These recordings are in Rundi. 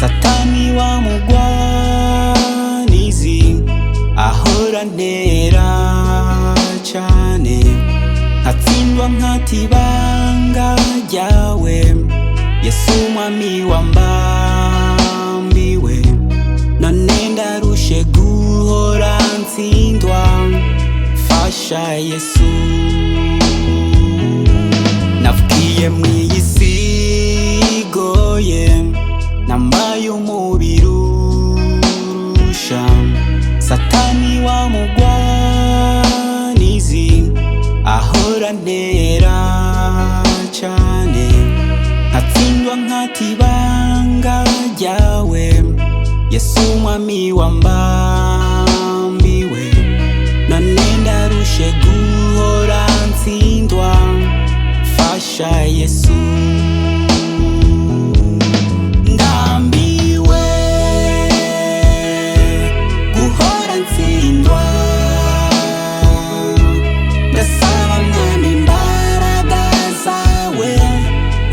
Satani wa mugwanizi ahora ntera cane, nkatsindwa nkatibanga ryawe. Yesu mwami wambambiwe, none ndarushe guhora ntsindwa. Fasha Yesu, navukiye mw'iyi si igoye, nambaye umubiri urusha. Satani wa mugwanizi ahora ntera cane, nkatsindwa nkatibanga ryawe. Yesu mwami wambambiwe, none ndarushe guhora ntsindwa. Fasha Yesu, ndambiwe guhora ntsindwa. Ndasaba mwami imbaraga zawe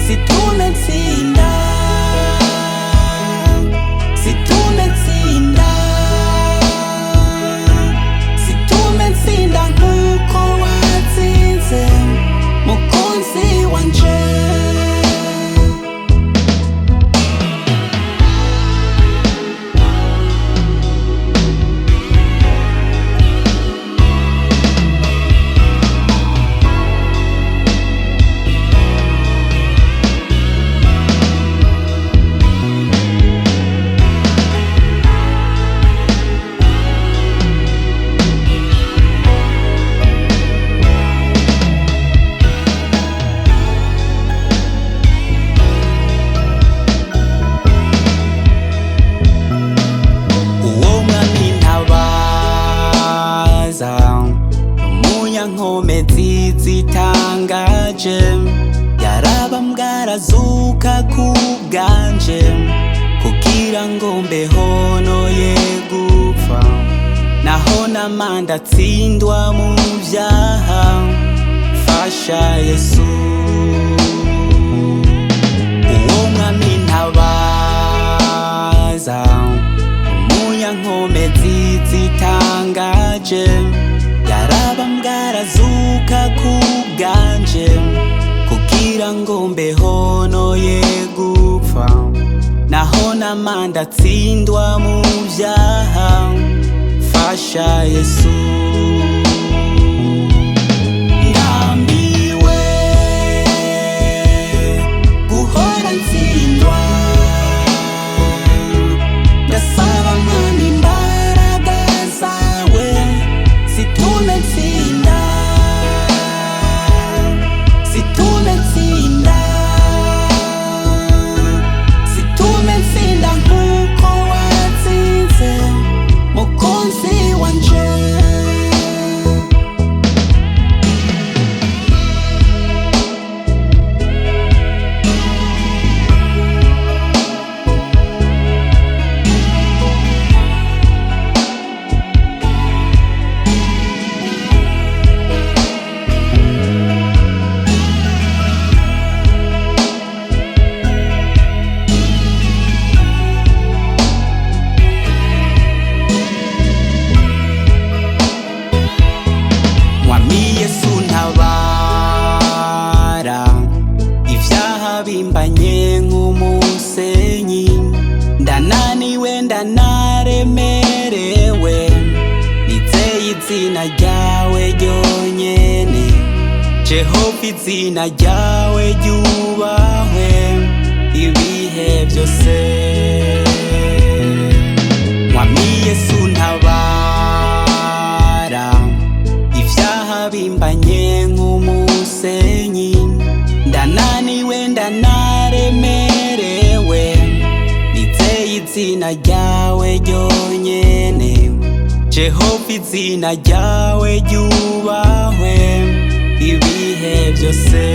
zitume ntsinda, zitume ntsinda, zitume ntsinda nkuko watsinze mukunzi wanje. Nkomezi zitangaje, yarabambwe arazuka kubwanje, kugira ngo mbeho noye gupfa. Naho nama ndatsindwa mu vyaha. Fasha Yesu, uwo mwami ntabaza, umunyankomezi zitangaje, yarabambwe arazuka kubwanje, kugira ngo mbeho noye gupfa. Naho nama ndatsindwa mu vyaha. Fasha Yesu, ndambiwe guhora ntsindwa. Ndasaba mwami imbaraga zawe zitume ntsinda, zitume ntsinda, zitume ntsinda nkuko watsinze mukunzi wanje. Bimbanye nk'umusenyi, ndananiwe ndanaremerewe, nizeye izina ryawe ryonyene. Jehova izina ryawe ryubahwe ibihe vyose. Mwami Yesu ntabara, ivyaha bimbanye nk'umusenyi, ndananiwe ndanaremerewe, nizeye izina ryawe ryonyene. Jehova izina ryawe ryubahwe ibihe vyose.